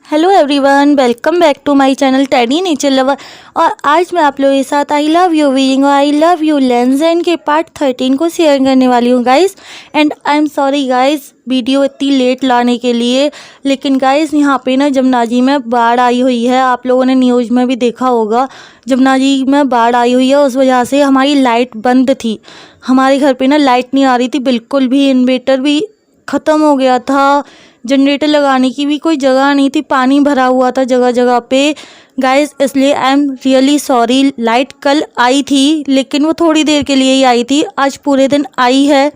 Hello everyone, welcome back to my channel teddy nature lover. और आज मैं आप लोगों के साथ आई लव यू वीइंग और आई लव यू लेंस के पार्ट 13 को शेयर करने वाली हूँ guys. And I am sorry guys video इतनी लेट लाने के लिए, लेकिन गाइस यहाँ पे ना जमुना जी में बाढ़ आई हुई है। आप लोगों ने न्यूज़ में भी देखा होगा, जमुना जी में बाढ़ आई हुई है। उस वजह से हमारी लाइट बंद थी, हमारे घर पे ना लाइट नहीं आ रही थी बिल्कुल भी। इन्वर्टर भी ख़त्म हो गया था, जनरेटर लगाने की भी कोई जगह नहीं थी, पानी भरा हुआ था जगह जगह पे गाइस। इसलिए I am really sorry. Light कल आई थी लेकिन वो थोड़ी देर के लिए ही आई थी, आज पूरे दिन आई है।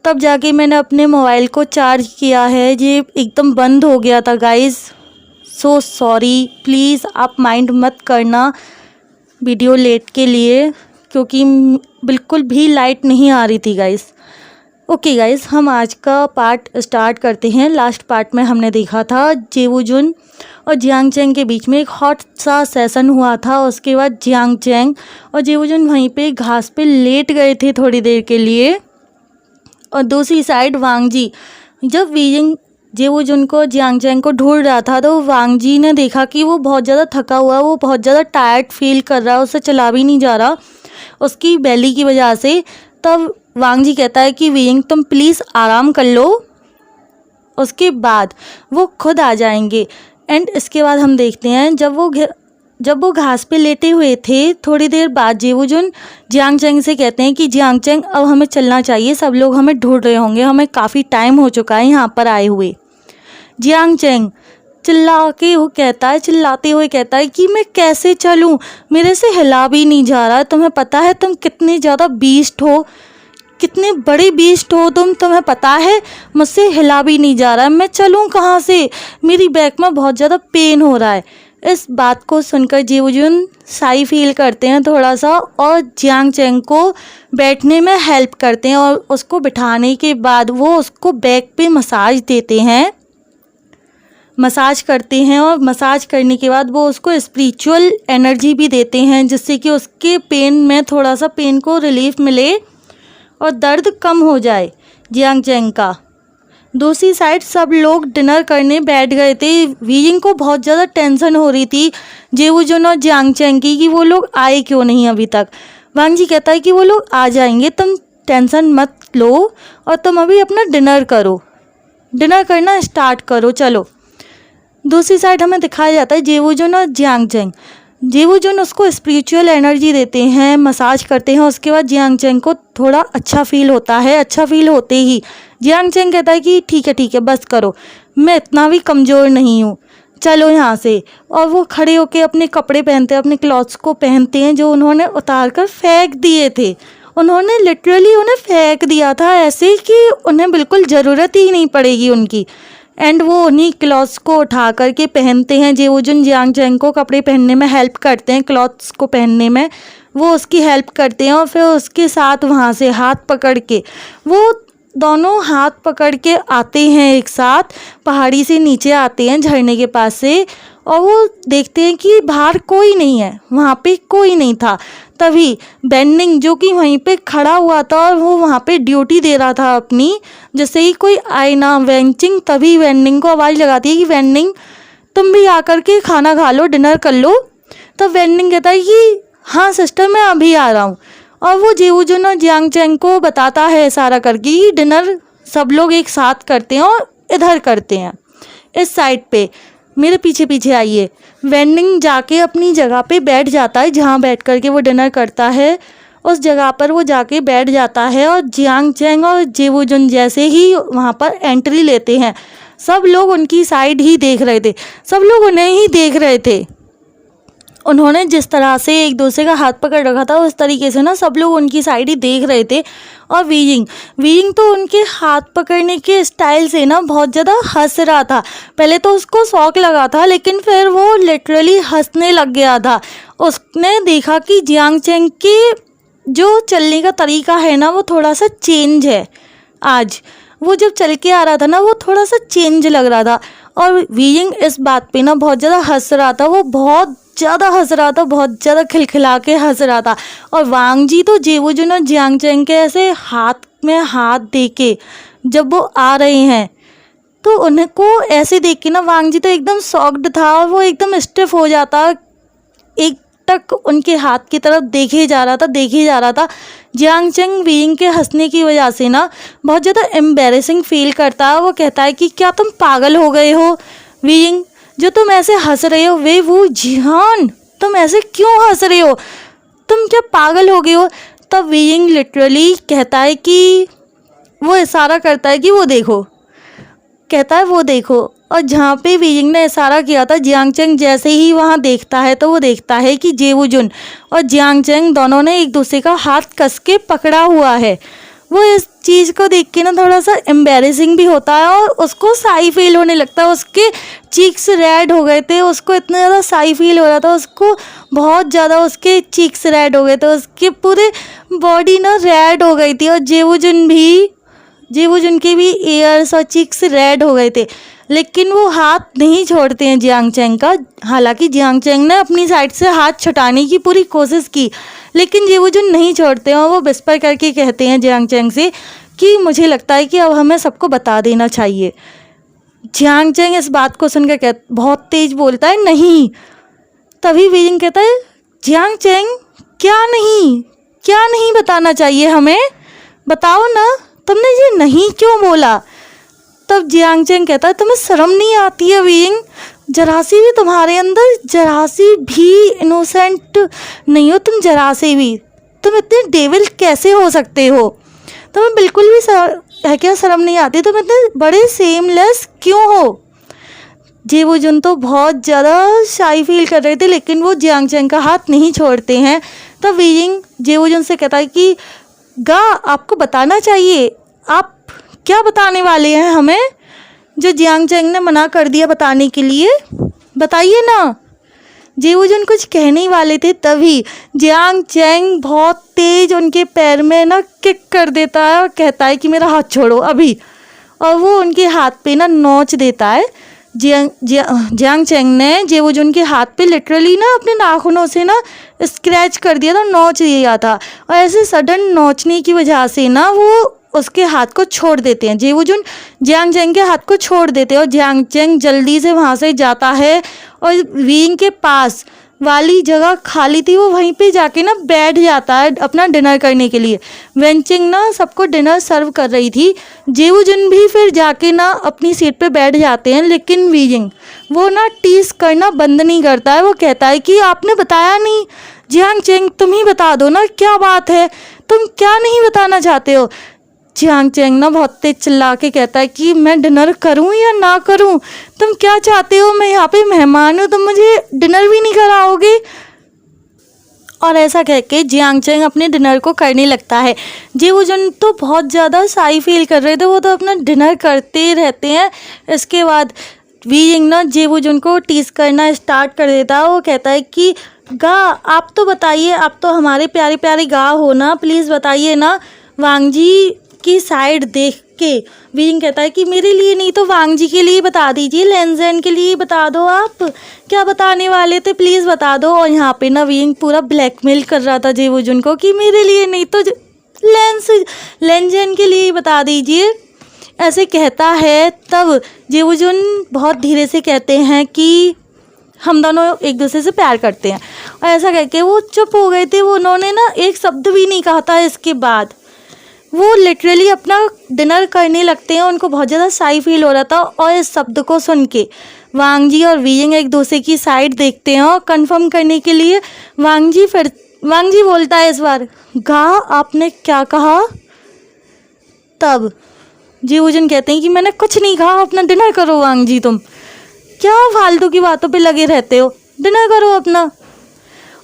तब जाके मैंने अपने मोबाइल को चार्ज किया है, ये एकदम बंद हो गया था गाइस। सो सॉरी, प्लीज़ आप माइंड मत करना वीडियो लेट के लिए, क्योंकि बिल्कुल भी लाइट नहीं आ रही थी गाइस। ओके गाइस, हम आज का पार्ट स्टार्ट करते हैं। लास्ट पार्ट में हमने देखा था जेवूजुन और जियांग चैंग के बीच में एक हॉट सा सेशन हुआ था। उसके बाद जियांग चैंग और जेवूजुन वहीं पे घास पे लेट गए थे थोड़ी देर के लिए। और दूसरी साइड वांग जी, जब वीजिंग जेवूजुन को जियांग चैंग को ढूंढ रहा था तो वांग जी ने देखा कि वो बहुत ज़्यादा थका हुआ है, वो बहुत ज़्यादा टायर्ड फील कर रहा है, उससे चला भी नहीं जा रहा उसकी बेली की वजह से। तब वांग जी कहता है कि वीइंग तुम प्लीज़ आराम कर लो, उसके बाद वो खुद आ जाएंगे। एंड इसके बाद हम देखते हैं जब वो घास पे लेटे हुए थे, थोड़ी देर बाद जेवूजुन जियांग चैंग से कहते हैं कि जियांग चैंग अब हमें चलना चाहिए, सब लोग हमें ढूंढ रहे होंगे, हमें काफ़ी टाइम हो चुका है यहाँ पर आए हुए। जियांग चैंग चिल्लाते हुए कहता है कि मैं कैसे चलूँ, मेरे से हिला भी नहीं जा रहा। तुम्हें पता है तुम कितने ज़्यादा बीस्ट हो, कितने बड़े बीस्ट हो तुम्हें पता है मुझसे हिला भी नहीं जा रहा है, मैं चलूँ कहाँ से, मेरी बैक में बहुत ज़्यादा पेन हो रहा है। इस बात को सुनकर जेवूजुन साई फील करते हैं थोड़ा सा और जियांग चैंग को बैठने में हेल्प करते हैं। और उसको बिठाने के बाद वो उसको बैक पे मसाज देते हैं, मसाज करते हैं। और मसाज करने के बाद वो उसको स्पिरिचुअल एनर्जी भी देते हैं, जिससे कि उसके पेन में थोड़ा सा पेन को रिलीफ मिले और दर्द कम हो जाए जियांग चैंग का। दूसरी साइड सब लोग डिनर करने बैठ गए थे। वीइंग को बहुत ज़्यादा टेंशन हो रही थी जेवूजुन और जियांग चैंग की कि वो लोग आए क्यों नहीं अभी तक। वांग जी कहता है कि वो लोग आ जाएंगे, तुम टेंशन मत लो और तुम अभी अपना डिनर करो, डिनर करना स्टार्ट करो चलो। दूसरी साइड हमें दिखाया जाता है जेवूजुन और जियांग चैंग। जेवूजुन उसको स्पिरिचुअल एनर्जी देते हैं, मसाज करते हैं। उसके बाद जियांग चैंग को थोड़ा अच्छा फील होता है। अच्छा फील होते ही जियांग चैंग कहता है कि ठीक है बस करो, मैं इतना भी कमज़ोर नहीं हूँ, चलो यहाँ से। और वो खड़े होके अपने कपड़े पहनते हैं, अपने क्लॉथ्स को पहनते हैं जो उन्होंने उतार कर फेंक दिए थे। उन्होंने लिटरली उन्हें फेंक दिया था ऐसे कि उन्हें बिल्कुल ज़रूरत ही नहीं पड़ेगी उनकी। एंड वो उन्हीं क्लॉथ्स को उठा करके पहनते हैं। जेवूजुन जियांग चैंग को कपड़े पहनने में हेल्प करते हैं, क्लॉथ्स को पहनने में वो उसकी हेल्प करते हैं। और फिर उसके साथ वहाँ से हाथ पकड़ के वो दोनों हाथ पकड़ के आते हैं एक साथ, पहाड़ी से नीचे आते हैं झरने के पास से। और वो देखते हैं कि बाहर कोई नहीं है, वहाँ पे कोई नहीं था। तभी वेन्निंग जो कि वहीं पे खड़ा हुआ था और वो वहाँ पे ड्यूटी दे रहा था अपनी, जैसे ही कोई आए ना वेंचिंग, तभी वेन्निंग को आवाज़ लगाती है कि वेन्निंग तुम भी आकर के खाना खा लो, डिनर कर लो। तब वेन्निंग कहता है कि हाँ सिस्टर मैं अभी आ रहा हूँ। और वो जेवूजुन और जियांग चैंग को बताता है इशारा करके कि डिनर सब लोग एक साथ करते हैं और इधर करते हैं, इस साइड पे मेरे पीछे पीछे आइए। वेन्निंग जाके अपनी जगह पे बैठ जाता है, जहाँ बैठ करके वो डिनर करता है उस जगह पर वो जाके बैठ जाता है। और जियांग चैंग और जेवूजुन जैसे ही वहाँ पर एंट्री लेते हैं, सब लोग उनकी साइड ही देख रहे थे, सब लोग उन्हें ही देख रहे थे। उन्होंने जिस तरह से एक दूसरे का हाथ पकड़ रखा था उस तरीके से ना सब लोग उनकी साइड ही देख रहे थे। और वीइंग तो उनके हाथ पकड़ने के स्टाइल से ना बहुत ज़्यादा हंस रहा था। पहले तो उसको शौक लगा था, लेकिन फिर वो लिटरली हंसने लग गया था। उसने देखा कि जियांग चैंग के जो चलने का तरीका है ना वो थोड़ा सा चेंज है। आज वो जब चल के आ रहा था ना वो थोड़ा सा चेंज लग रहा था। और वीइंग इस बात पे ना बहुत ज़्यादा हंस रहा था, वो बहुत ज़्यादा हंस रहा था, बहुत ज़्यादा खिलखिला के हंस रहा था। और वांग जी तो जेवूजुन और जियांग चैंग के ऐसे हाथ में हाथ दे के जब वो आ रहे हैं तो उनको ऐसे देख के ना वांग जी तो एकदम शॉक्ड था और वो एकदम स्टिफ हो जाता, एक तक उनके हाथ की तरफ देखे ही जा रहा था। जियांग चेंग वीइंग के हंसने की वजह से ना बहुत ज़्यादा एम्बेरसिंग फील करता है। वो कहता है कि क्या तुम पागल हो गए हो वीइंग, जो तुम ऐसे हंस रहे हो। वे वो जिहान, तुम ऐसे क्यों हंस रहे हो, तुम क्या पागल हो गए हो। तब वीइंग लिटरली कहता है कि वो इशारा करता है कि वो देखो, कहता है वो देखो। और जहाँ पे वीइंग ने इशारा किया था, जियांग चेंग जैसे ही वहाँ देखता है तो वो देखता है कि जेवुजुन और जियांग चेंग दोनों ने एक दूसरे का हाथ कस के पकड़ा हुआ है। वो इस चीज़ को देख के ना थोड़ा सा एम्बेरसिंग भी होता है और उसको साई फील होने लगता है। उसके चीक्स रेड हो गए थे, उसको इतना ज़्यादा साई फील हो रहा था, उसको बहुत ज़्यादा उसके चीक्स रेड हो गए थे, उसके पूरे बॉडी ना रेड हो गई थी। और जेवुजुन के भी ईयर्स और चीक्स रेड हो गए थे, लेकिन वो हाथ नहीं छोड़ते हैं जियांग चेंग का। हालांकि जियांग चेंग ने अपनी साइड से हाथ छुटाने की पूरी कोशिश की, लेकिन जेवुजुन नहीं छोड़ते हैं। और वो विस्पर करके कहते हैं जियांग चेंग से कि मुझे लगता है कि अब हमें सबको बता देना चाहिए। जियांग चेंग इस बात को सुनकर बहुत तेज बोलता है नहीं। तभी वीइंग कहता है जियांग चेंग क्या नहीं बताना चाहिए हमें, बताओ ना, तुमने ये नहीं क्यों बोला। तब जियांग चेंग कहता है तुम्हें शर्म नहीं आती है वीइंग, जरासी भी तुम्हारे अंदर जरासी भी इनोसेंट नहीं हो तुम, जरासी भी, तुम इतने डेविल कैसे हो सकते हो, तुम्हें बिल्कुल भी है क्या शर्म नहीं आती, तुम इतने बड़े सेमलेस क्यों हो। जेवुजुन तो बहुत ज़्यादा शाई फील कर रहे थे, लेकिन वो जियांग चेंग का हाथ नहीं छोड़ते हैं। तो वीइंग जेवुजुन से कहता है कि गा आपको बताना चाहिए, आप क्या बताने वाले हैं हमें, जो जियांग चेंग ने मना कर दिया बताने के लिए, बताइए ना। जेवुजुन कुछ कहने ही वाले थे, तभी जियांग चेंग बहुत तेज उनके पैर में ना किक कर देता है और कहता है कि मेरा हाथ छोड़ो अभी। और वो उनके हाथ पे ना नोच देता है। जियांग चेंग ने जेवुजुन के हाथ पे लिटरली ना अपने नाखूनों से ना स्क्रैच कर दिया था, नोच दिया था। और ऐसे सडन नोचने की वजह से ना वो उसके हाथ को छोड़ देते हैं। जेवुजुन जियांग चेंग के हाथ को छोड़ देते हैं और जियांग चेंग जल्दी से वहाँ से जाता है और वीइंग के पास वाली जगह खाली थी, वो वहीं पे जाके ना बैठ जाता है अपना डिनर करने के लिए। वेंचिंग ना सबको डिनर सर्व कर रही थी, जेवुजुन भी फिर जाके ना अपनी सीट पे बैठ जाते हैं। लेकिन वीइंग वो ना टीस करना बंद नहीं करता है। वो कहता है कि आपने बताया नहीं, जियांग चेंग तुम ही बता दो ना, क्या बात है, तुम क्या नहीं बताना चाहते हो। जियांग चेंग ना बहुत तेज चिल्ला के कहता है कि मैं डिनर करूं या ना करूं, तुम क्या चाहते हो, मैं यहाँ पे मेहमान हूँ, तुम मुझे डिनर भी नहीं कराओगे। और ऐसा कह के जियांग चेंग अपने डिनर को करने लगता है। जेवुजुन तो बहुत ज़्यादा शाई फील कर रहे थे, वो तो अपना डिनर करते रहते हैं। इसके बाद वीइंग ना जेवुजुन को टीस करना स्टार्ट कर देता है। वो कहता है कि गा आप तो बताइए, आप तो हमारे प्यारे प्यारे गा हो ना, प्लीज़ बताइए ना। वांग जी की साइड देख के वीइंग कहता है कि मेरे लिए नहीं तो वांग जी के लिए बता दीजिए, लेंजेन के लिए बता दो, आप क्या बताने वाले थे प्लीज़ बता दो। और यहाँ पे ना वीइंग पूरा ब्लैकमेल कर रहा था जेवुजुन को कि मेरे लिए नहीं तो लेंजेन के लिए बता दीजिए, ऐसे कहता है। तब जेवुजुन बहुत धीरे से कहते हैं कि हम दोनों एक दूसरे से प्यार करते हैं। और ऐसा कह के वो चुप हो गए थे, वो उन्होंने ना एक शब्द भी नहीं कहा था। इसके बाद वो लिटरली अपना डिनर करने लगते हैं, उनको बहुत ज़्यादा शाई फील हो रहा था। और इस शब्द को सुन के वांग जी और वीइंग एक दूसरे की साइड देखते हैं और कंफर्म करने के लिए वांग जी बोलता है इस बार, गा आपने क्या कहा। तब जेवुजुन कहते हैं कि मैंने कुछ नहीं कहा, अपना डिनर करो वांग जी, तुम क्या फालतू की बातों पे लगे रहते हो, डिनर करो अपना।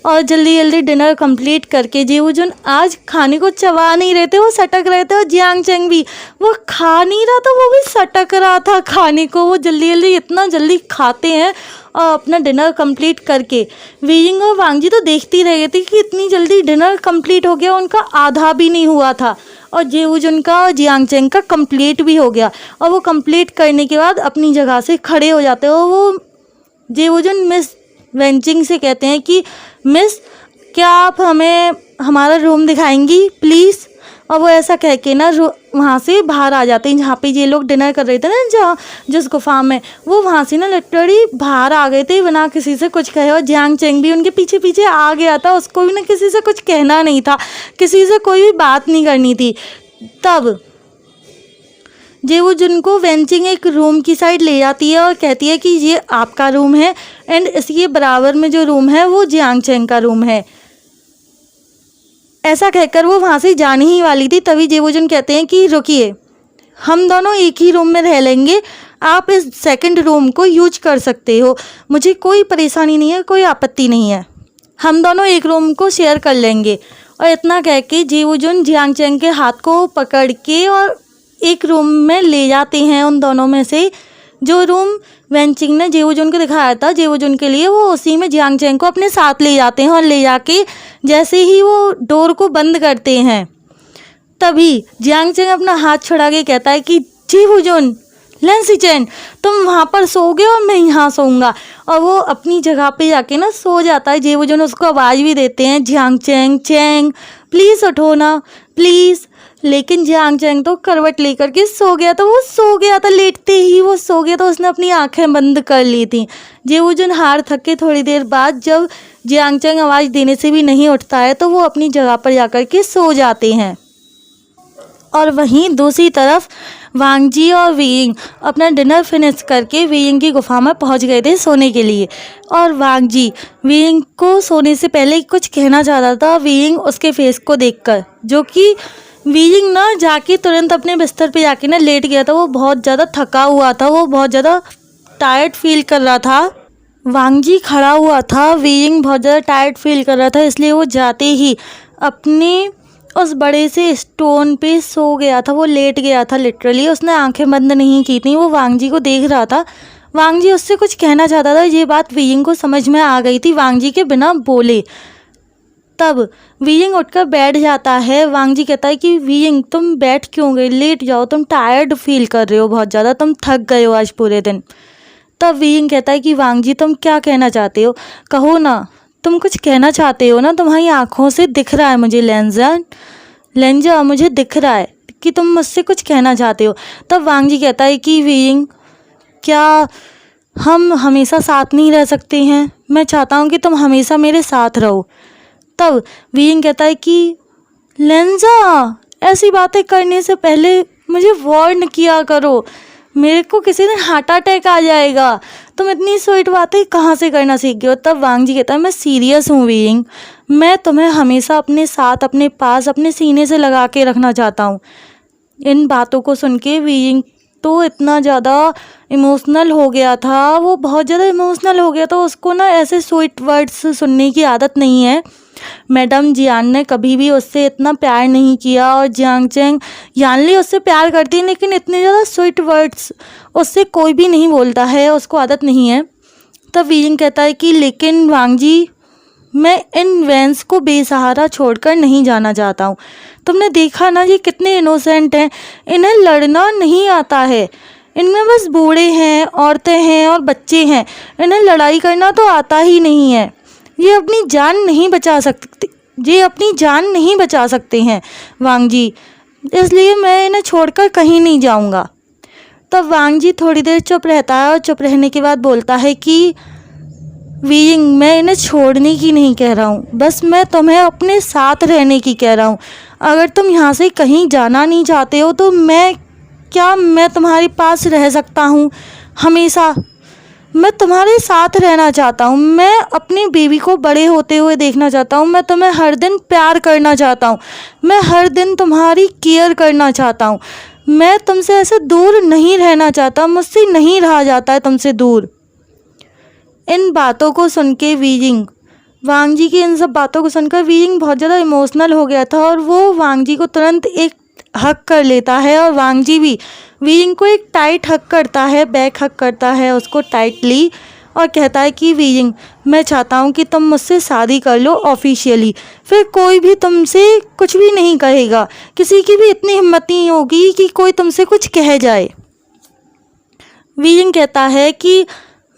और जल्दी जल्दी डिनर कंप्लीट करके जेवुजुन आज खाने को चबा नहीं रहे थे, वो सटक रहे थे। और जियांग चेंग भी वो खा नहीं रहा था, वो भी सटक रहा था खाने को। वो जल्दी जल्दी इतना जल्दी खाते हैं और अपना डिनर कंप्लीट करके वीइंग और वांग जी तो देखती रह गई थी कि इतनी जल्दी डिनर कंप्लीट हो गया, उनका आधा भी नहीं हुआ था। और जेवुजुन का और जियांग चेंग का कंप्लीट भी हो गया। और वो कंप्लीट करने के बाद अपनी जगह से खड़े हो जाते हो। वो जेवुजुन मिस वेंचिंग से कहते हैं कि मिस क्या आप हमें हमारा रूम दिखाएंगी प्लीज़। और वो ऐसा कह के ना वहाँ से बाहर आ जाते हैं, जहाँ पे ये लोग डिनर कर रहे थे ना, जहाँ जिस गुफा में, वो वहाँ से ना लिटरली बाहर आ गए थे बिना किसी से कुछ कहे। और जियांग चैंग भी उनके पीछे पीछे आ गया था, उसको भी ना किसी से कुछ कहना नहीं था, किसी से कोई भी बात नहीं करनी थी। तब जेवो जुन को वेंचिंग एक रूम की साइड ले जाती है और कहती है कि ये आपका रूम है, एंड इसके बराबर में जो रूम है वो जियांग चैंग का रूम है। ऐसा कहकर वो वहाँ से जाने ही वाली थी, तभी जेवो जुन कहते हैं कि रुकिए, हम दोनों एक ही रूम में रह लेंगे, आप इस सेकंड रूम को यूज कर सकते हो, मुझे कोई परेशानी नहीं है, कोई आपत्ति नहीं है, हम दोनों एक रूम को शेयर कर लेंगे। और इतना कह के जेवो जुन जियांग चैंग के हाथ को पकड़ के और एक रूम में ले जाते हैं उन दोनों में से। जो रूम वेंचिंग ने जेवो जुन को दिखाया था जेवो जुन के लिए, वो उसी में जियांग चैंग को अपने साथ ले जाते हैं। और ले जाके जैसे ही वो डोर को बंद करते हैं, तभी जियांग चैंग अपना हाथ छुड़ा के कहता है कि जेवो जुन, लेन सिचेन, तुम वहाँ पर सोओगे और मैं यहाँ सोऊंगा। और वो अपनी जगह पे जाके ना सो जाता है। जेवो जुन उसको आवाज़ भी देते हैं, जियांग चैंग, चैंग प्लीज़ उठो ना प्लीज़। लेकिन जियांग चैंग तो करवट लेकर के सो गया था, वो सो गया था, लेटते ही वो सो गया था, उसने अपनी आंखें बंद कर ली थी। जेवो जुन हार थक के थोड़ी देर बाद जब जियांग चैंग आवाज़ देने से भी नहीं उठता है, तो वो अपनी जगह पर जाकर के सो जाते हैं। और वहीं दूसरी तरफ वांग जी और वीइंग अपना डिनर फिनिश करके वीइंग की गुफा में पहुंच गए थे सोने के लिए। और वांग जी वीइंग को सोने से पहले कुछ कहना चाहता था, वीइंग उसके फेस को देखकर, जो कि वीइंग ना जाके तुरंत अपने बिस्तर पे जाके ना लेट गया था। वो बहुत ज़्यादा थका हुआ था, वो बहुत ज़्यादा टायर्ड फील कर रहा था। वांग जी खड़ा हुआ था, वीइंग बहुत ज़्यादा टायर्ड फील कर रहा था, इसलिए वो जाते ही अपने उस बड़े से स्टोन पे सो गया था, वो लेट गया था लिटरली, उसने आंखें बंद नहीं की थी, वो वांग जी को देख रहा था। वांग जी उससे कुछ कहना चाहता था, ये बात वीइंग को समझ में आ गई थी वांग जी के बिना बोले। तब वीइंग उठकर बैठ जाता है। वांग जी कहता है कि वीइंग तुम बैठ क्यों गए, लेट जाओ, तुम टायर्ड फील कर रहे हो बहुत ज़्यादा, तुम थक गए हो आज पूरे दिन। तब वीइंग कहता है कि वांग जी तुम क्या कहना चाहते हो, कहो ना, तुम कुछ कहना चाहते हो ना, तुम्हारी आँखों से दिख रहा है मुझे लेंजा, मुझे दिख रहा है कि तुम मुझसे कुछ कहना चाहते हो। तब वांग जी कहता है कि वीइंग, क्या हम हमेशा साथ नहीं रह सकते हैं, मैं चाहता हूँ कि तुम हमेशा मेरे साथ रहो। तब वीइंग कहता है कि लेंजा, ऐसी बातें करने से पहले मुझे वार्न किया करो, मेरे को किसी दिन हार्ट अटैक आ जाएगा, तुम इतनी स्वीट बातें कहाँ से करना सीख गए हो। तब वांग जी कहता है मैं सीरियस हूँ वीइंग, मैं तुम्हें हमेशा अपने साथ, अपने पास, अपने सीने से लगा के रखना चाहता हूँ। इन बातों को सुन के वीइंग तो इतना ज़्यादा इमोशनल हो गया था, वो बहुत ज़्यादा इमोशनल हो गया था, उसको ना ऐसे स्वीट वर्ड्स सुनने की आदत नहीं है। मैडम जियान ने कभी भी उससे इतना प्यार नहीं किया, और जियांग चैंग यानली उससे प्यार करती है, लेकिन इतने ज़्यादा स्वीट वर्ड्स उससे कोई भी नहीं बोलता है, उसको आदत नहीं है। तब वीइंग कहता है कि लेकिन वांग जी, मैं इन वैंस को बेसहारा छोड़कर नहीं जाना चाहता हूँ। तुमने देखा ना ये कितने इनोसेंट हैं, इन्हें लड़ना नहीं आता है, इनमें बस बूढ़े हैं, औरतें हैं और बच्चे हैं, इन्हें लड़ाई करना तो आता ही नहीं है, ये अपनी जान नहीं बचा सकते, ये अपनी जान नहीं बचा सकते हैं वांग जी, इसलिए मैं इन्हें छोड़कर कहीं नहीं जाऊंगा। तब वांग जी थोड़ी देर चुप रहता है और चुप रहने के बाद बोलता है कि वीइंग, मैं इन्हें छोड़ने की नहीं कह रहा हूँ, बस मैं तुम्हें अपने साथ रहने की कह रहा हूँ। अगर तुम यहाँ से कहीं जाना नहीं चाहते हो तो मैं तुम्हारे पास रह सकता हूँ हमेशा, मैं तुम्हारे साथ रहना चाहता हूँ, मैं अपनी बेबी को बड़े होते हुए देखना चाहता हूँ, मैं तुम्हें हर दिन प्यार करना चाहता हूँ, मैं हर दिन तुम्हारी केयर करना चाहता हूँ, मैं तुमसे ऐसे दूर नहीं रहना चाहता, मुझसे नहीं रहा जाता है तुमसे दूर। इन बातों को सुन के वीइंग, वांग जी की इन सब बातों को सुनकर वीइंग बहुत ज़्यादा इमोशनल हो गया था, और वो वांग जी को तुरंत एक हक कर लेता है, और वांग जी भी वीइंग को एक टाइट हक करता है, बैक हक करता है उसको टाइटली, और कहता है कि वीइंग, मैं चाहता हूँ कि तुम मुझसे शादी कर लो ऑफिशियली, फिर कोई भी तुमसे कुछ भी नहीं कहेगा, किसी की भी इतनी हिम्मत नहीं होगी कि कोई तुमसे कुछ कह जाए। वीइंग कहता है कि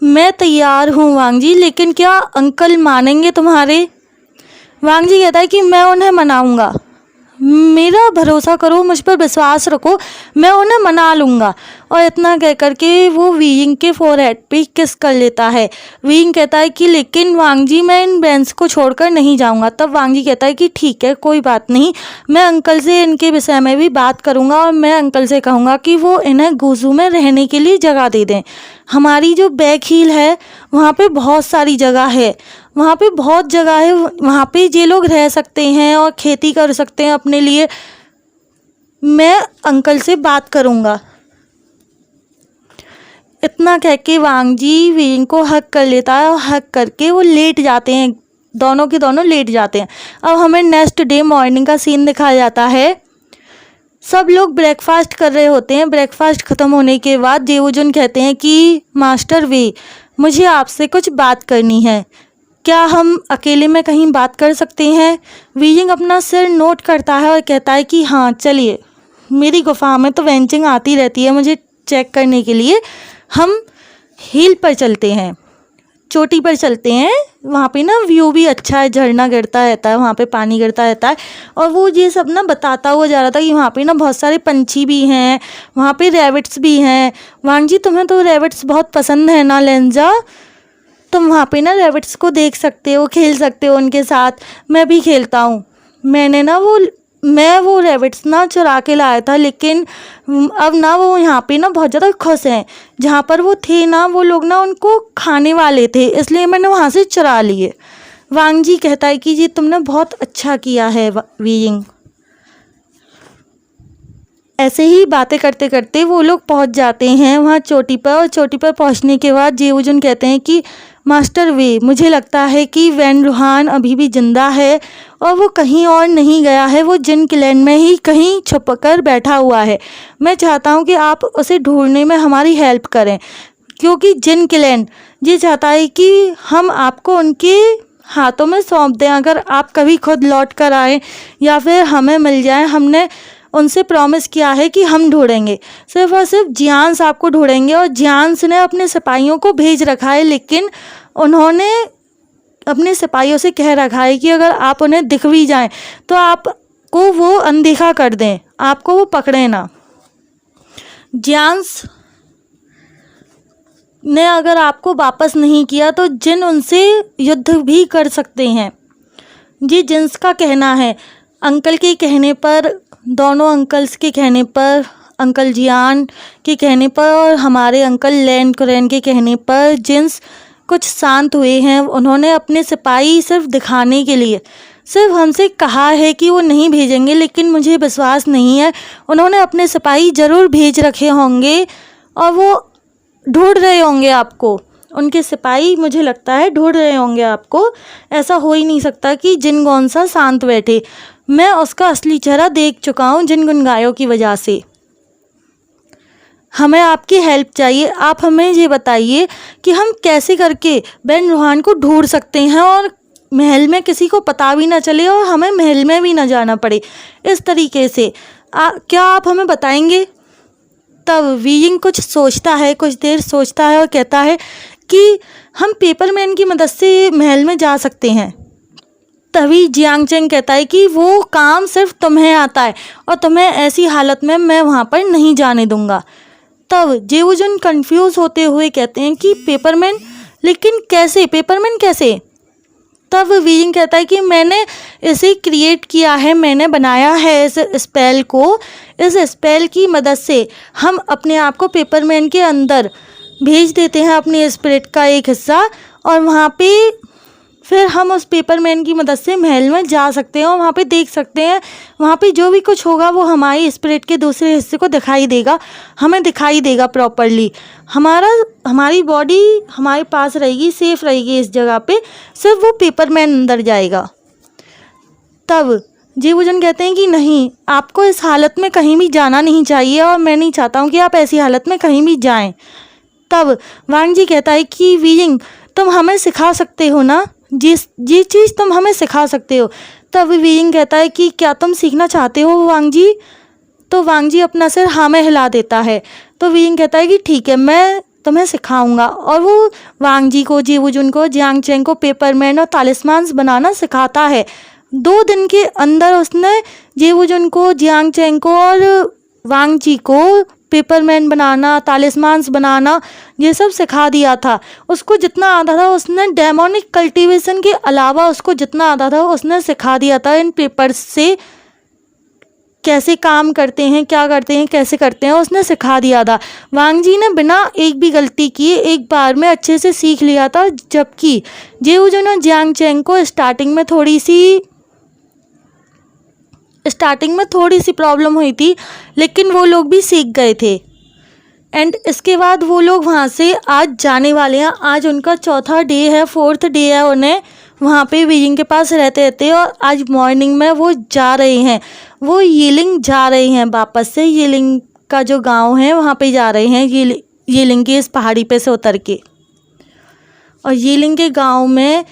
मैं तैयार हूँ वांग जी, लेकिन क्या अंकल मानेंगे तुम्हारे। वांग जी कहता है कि मैं उन्हें मनाऊंगा, मेरा भरोसा करो, मुझ पर विश्वास रखो, मैं उन्हें मना लूँगा। और इतना कह कर के वो वीइंग के फोरहेड पे किस कर लेता है। वीइंग कहता है कि लेकिन वांग जी मैं इन बेंस को छोड़कर नहीं जाऊँगा। तब वांग जी कहता है कि ठीक है, कोई बात नहीं, मैं अंकल से इनके विषय में भी बात करूँगा और मैं अंकल से कहूँगा कि वो इन्हें गुजू में रहने के लिए जगह दे दें। हमारी जो बैक हील है वहाँ पे बहुत सारी जगह है, वहाँ पे बहुत जगह है, वहाँ पे ये लोग रह सकते हैं और खेती कर सकते हैं अपने लिए। मैं अंकल से बात करूँगा। इतना कह के वांग जी वीइंग को हक कर लेता है और हक करके वो लेट जाते हैं, दोनों के दोनों लेट जाते हैं। अब हमें नेक्स्ट डे मॉर्निंग का सीन दिखाया जाता है। सब लोग ब्रेकफास्ट कर रहे होते हैं। ब्रेकफास्ट ख़त्म होने के बाद जेवुजुन कहते हैं कि मास्टर वे, मुझे आपसे कुछ बात करनी है, क्या हम अकेले में कहीं बात कर सकते हैं? वीइंग अपना सिर नोट करता है और कहता है कि हाँ चलिए, मेरी गुफा में तो वेंचिंग आती रहती है मुझे चेक करने के लिए, हम हिल पर चलते हैं, चोटी पर चलते हैं, वहाँ पे ना व्यू भी अच्छा है, झरना गिरता रहता है, वहाँ पे पानी गिरता रहता है। और वो ये सब ना बताता हुआ जा रहा था कि वहाँ पे ना बहुत सारे पंछी भी हैं, वहाँ पे रैबिट्स भी हैं। वांग जी तुम्हें तो रैबिट्स बहुत पसंद है ना लेंजा, तुम वहाँ पे ना रैबिट्स को देख सकते हो, खेल सकते हो उनके साथ। मैं भी खेलता हूँ, मैं वो रैबिट्स ना चुरा के लाया था, लेकिन अब ना वो यहाँ पे ना बहुत ज़्यादा खुश हैं। जहाँ पर वो थे ना वो लोग ना उनको खाने वाले थे, इसलिए मैंने वहाँ से चुरा लिए। वांग जी कहता है कि ये तुमने बहुत अच्छा किया है वीइंग। ऐसे ही बातें करते करते वो लोग पहुँच जाते हैं वहाँ चोटी पर। और चोटी पर पहुँचने के बाद जेवुजुन कहते हैं कि मास्टर वे, मुझे लगता है कि वैन रूहान अभी भी जिंदा है और वो कहीं और नहीं गया है, वो जिन क्लैन में ही कहीं छुप कर बैठा हुआ है। मैं चाहता हूँ कि आप उसे ढूंढने में हमारी हेल्प करें, क्योंकि जिन क्लैन ये चाहता है कि हम आपको उनके हाथों में सौंप दें अगर आप कभी खुद लौट कर आएँ या फिर हमें मिल जाएं। हमने उनसे प्रॉमिस किया है कि हम ढूंढेंगे, सिर्फ और सिर्फ जियांस आपको ढूंढेंगे। और जियांस ने अपने सिपाहियों को भेज रखा है, लेकिन उन्होंने अपने सिपाहियों से कह रखा है कि अगर आप उन्हें दिख भी जाएं तो आपको वो अनदेखा कर दें, आपको वो पकड़े ना। जियांस ने अगर आपको वापस नहीं किया तो जिन उनसे युद्ध भी कर सकते हैं। जी जिन्स का कहना है, अंकल के कहने पर, दोनों अंकल्स के कहने पर, अंकल जियान के कहने पर और हमारे अंकल लैन कुरैन के कहने पर जिन्स कुछ शांत हुए हैं। उन्होंने अपने सिपाही सिर्फ दिखाने के लिए सिर्फ हमसे कहा है कि वो नहीं भेजेंगे, लेकिन मुझे विश्वास नहीं है, उन्होंने अपने सिपाही ज़रूर भेज रखे होंगे और वो ढूंढ रहे होंगे आपको। उनके सिपाही मुझे लगता है ढूंढ रहे होंगे आपको। ऐसा हो ही नहीं सकता कि जिन गौनसा शांत बैठे। मैं उसका असली चेहरा देख चुका हूँ जिन गुनगायों की वजह से। हमें आपकी हेल्प चाहिए। आप हमें ये बताइए कि हम कैसे करके वैन रूहान को ढूंढ सकते हैं और महल में किसी को पता भी ना चले और हमें महल में भी ना जाना पड़े इस तरीके से। क्या आप हमें बताएंगे? तब वीइंग कुछ सोचता है, कुछ देर सोचता है और कहता है कि हम पेपरमैन की मदद से महल में जा सकते हैं। तभी जियांग चेंग कहता है कि वो काम सिर्फ तुम्हें आता है और तुम्हें ऐसी हालत में मैं वहाँ पर नहीं जाने दूंगा। तब जेवुजुन कंफ्यूज होते हुए कहते हैं कि पेपरमैन, लेकिन कैसे, पेपरमैन कैसे? तब वीइंग कहता है कि मैंने इसे क्रिएट किया है, मैंने बनाया है इस स्पेल को। इस स्पेल की मदद से हम अपने आप को पेपरमैन के अंदर भेज देते हैं, अपने स्पिरिट का एक हिस्सा, और वहाँ पे फिर हम उस पेपरमैन की मदद से महल में जा सकते हैं और वहाँ पे देख सकते हैं। वहाँ पे जो भी कुछ होगा वो हमारी स्पिरिट के दूसरे हिस्से को दिखाई देगा, हमें दिखाई देगा प्रॉपरली। हमारी बॉडी हमारे पास रहेगी, सेफ रहेगी इस जगह पे, सिर्फ वो पेपरमैन अंदर जाएगा। तब जेवुजुन कहते हैं कि नहीं, आपको इस हालत में कहीं भी जाना नहीं चाहिए और मैं नहीं चाहता हूँ कि आप ऐसी हालत में कहीं भी जाएं। तब वांग जी कहता है कि वीइंग, तुम हमें सिखा सकते हो ना, ये चीज़ तुम हमें सिखा सकते हो। तब वीइंग कहता है कि क्या तुम सीखना चाहते हो वांग जी? तो वांग जी अपना सिर हाँ में हिला देता है। तो वीइंग कहता है कि ठीक है, मैं तुम्हें सिखाऊंगा। और वो वांग जी को, जेवुजुन को, जियांग चेंग को पेपरमैन और तालिस्मान्स बनाना सिखाता है। 2 दिन के अंदर उसने जेवुजुन को, जियांग चैंग को और वांग जी को पेपरमैन बनाना, तालिस्मान्स बनाना ये सब सिखा दिया था। उसको जितना आता था उसने डेमोनिक कल्टीवेशन के अलावा उसको जितना आता था उसने सिखा दिया था। इन पेपर्स से कैसे काम करते हैं, क्या करते हैं, कैसे करते हैं, उसने सिखा दिया था। वांग जी ने बिना एक भी गलती किए एक बार में अच्छे से सीख लिया था, जबकि जेवुजुन और जियांग चैंग को स्टार्टिंग में थोड़ी सी प्रॉब्लम हुई थी, लेकिन वो लोग भी सीख गए थे। एंड इसके बाद वो लोग वहाँ से आज जाने वाले हैं। आज उनका 4था डे है, 4th डे है उन्हें वहाँ पे बीजिंग के पास रहते और आज मॉर्निंग में वो जा रहे हैं, वो यीलिंग जा रहे हैं वापस से। यीलिंग का जो गांव है वहाँ पे जा रहे हैं, यीलिंग की इस पहाड़ी पे से उतर के। और यीलिंग के गांव में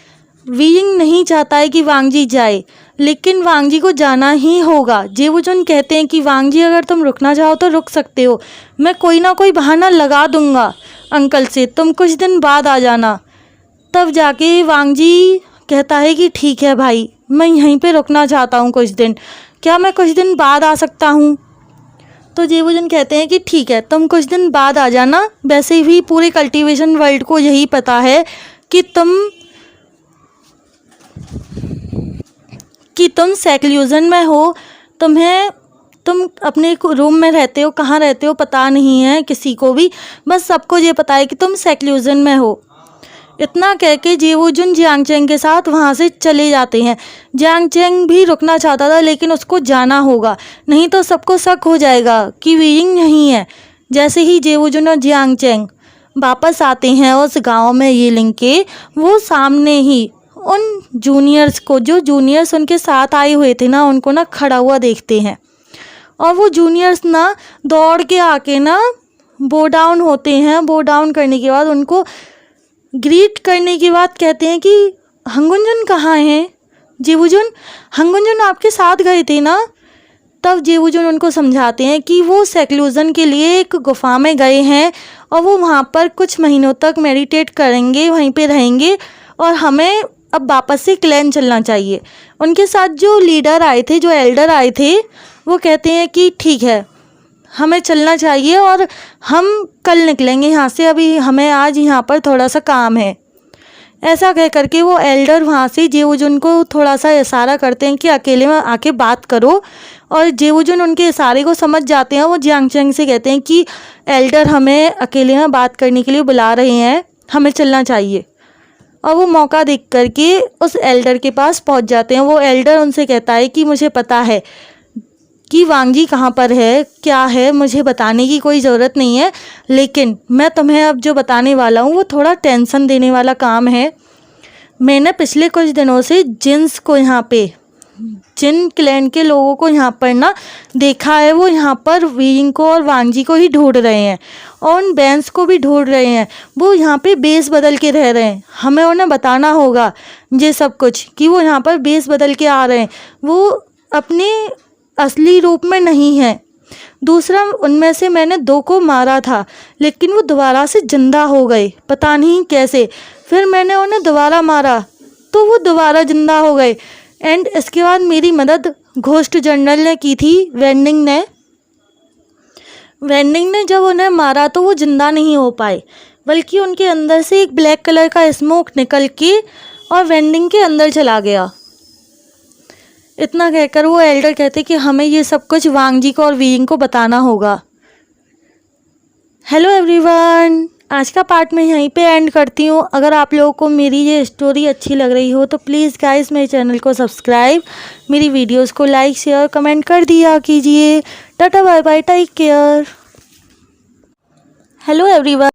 बीजिंग नहीं चाहता है कि वांग जी जाए, लेकिन वांग जी को जाना ही होगा। जेवुजुन कहते हैं कि वांग जी अगर तुम रुकना चाहो तो रुक सकते हो, मैं कोई ना कोई बहाना लगा दूंगा अंकल से, तुम कुछ दिन बाद आ जाना। तब जाके वांग जी कहता है कि ठीक है भाई, मैं यहीं पे रुकना चाहता हूँ कुछ दिन, क्या मैं कुछ दिन बाद आ सकता हूँ? तो जेवुजुन कहते हैं कि ठीक है, तुम कुछ दिन बाद आ जाना। वैसे भी पूरे कल्टीवेशन वर्ल्ड को यही पता है कि तुम सेक्लूजन में हो, तुम अपने रूम में रहते हो, कहाँ रहते हो पता नहीं है किसी को भी, बस सबको ये पता है कि तुम सेक्लूजन में हो। इतना कह के जेवुजुन जियांग चैंग के साथ वहाँ से चले जाते हैं। जियांग चैंग भी रुकना चाहता था, लेकिन उसको जाना होगा, नहीं तो सबको शक हो जाएगा कि बीजिंग यहीं है। जैसे ही जेवुजुन और जियांग चैंग वापस आते हैं उस गांव में यीलिंग के, वो सामने ही उन जूनियर्स को, जो जूनियर्स उनके साथ आए हुए थे ना, उनको ना खड़ा हुआ देखते हैं। और वो जूनियर्स ना दौड़ के आके ना बो डाउन होते हैं। बो डाउन करने के बाद उनको ग्रीट करने के बाद कहते हैं कि हंगुंजुन कहाँ हैं? जेवुजुन, हंगुंजुन आपके साथ गए थे ना? तब जेवुजुन उनको समझाते हैं कि वो सेक्लूजन के लिए एक गुफा में गए हैं और वो वहाँ पर कुछ महीनों तक मेडिटेट करेंगे, वहीं पे रहेंगे, और हमें अब वापस से क्लैन चलना चाहिए। उनके साथ जो लीडर आए थे, जो एल्डर आए थे, वो कहते हैं कि ठीक है, हमें चलना चाहिए और हम कल निकलेंगे यहाँ से, अभी हमें आज यहाँ पर थोड़ा सा काम है। ऐसा कह करके वो एल्डर वहाँ से जेवुजुन को थोड़ा सा इशारा करते हैं कि अकेले में आके बात करो, और जेवुजुन उनके इशारे को समझ जाते हैं। वो जियांग चैंग से कहते हैं कि एल्डर हमें अकेले में बात करने के लिए बुला रहे हैं, हमें चलना चाहिए। और वो मौका देख करके उस एल्डर के पास पहुँच जाते हैं। वो एल्डर उनसे कहता है कि मुझे पता है कि वांग जी कहाँ पर है, क्या है, मुझे बताने की कोई ज़रूरत नहीं है, लेकिन मैं तुम्हें अब जो बताने वाला हूँ वो थोड़ा टेंशन देने वाला काम है। मैंने पिछले कुछ दिनों से जिन्स को, यहाँ पे जिन क्लैन के लोगों को यहाँ पर ना देखा है। वो यहाँ पर बीजिंग को और वांग जी को ही ढूंढ रहे हैं और उन बैंस को भी ढूंढ रहे हैं। वो यहाँ पे बेस बदल के रह रहे हैं, हमें उन्हें बताना होगा ये सब कुछ कि वो यहाँ पर बेस बदल के आ रहे हैं, वो अपने असली रूप में नहीं है। दूसरा, उनमें से मैंने 2 को मारा था, लेकिन वो दोबारा से जिंदा हो गए, पता नहीं कैसे। फिर मैंने उन्हें दोबारा मारा तो वो दोबारा जिंदा हो गए। एंड इसके बाद मेरी मदद घोस्ट जनरल ने की थी, वेंडिंग ने जब उन्हें मारा तो वो जिंदा नहीं हो पाए, बल्कि उनके अंदर से एक ब्लैक कलर का स्मोक निकल के और वेंडिंग के अंदर चला गया। इतना कहकर वो एल्डर कहते कि हमें ये सब कुछ वांग जी को और बीजिंग को बताना होगा। हेलो एवरीवन, आज का पार्ट मैं यहीं पे एंड करती हूँ। अगर आप लोगों को मेरी ये स्टोरी अच्छी लग रही हो तो प्लीज़ गाइस मेरे चैनल को सब्सक्राइब, मेरी वीडियोस को लाइक शेयर कमेंट कर दिया कीजिए। Tata bye bye, take care. Hello everyone.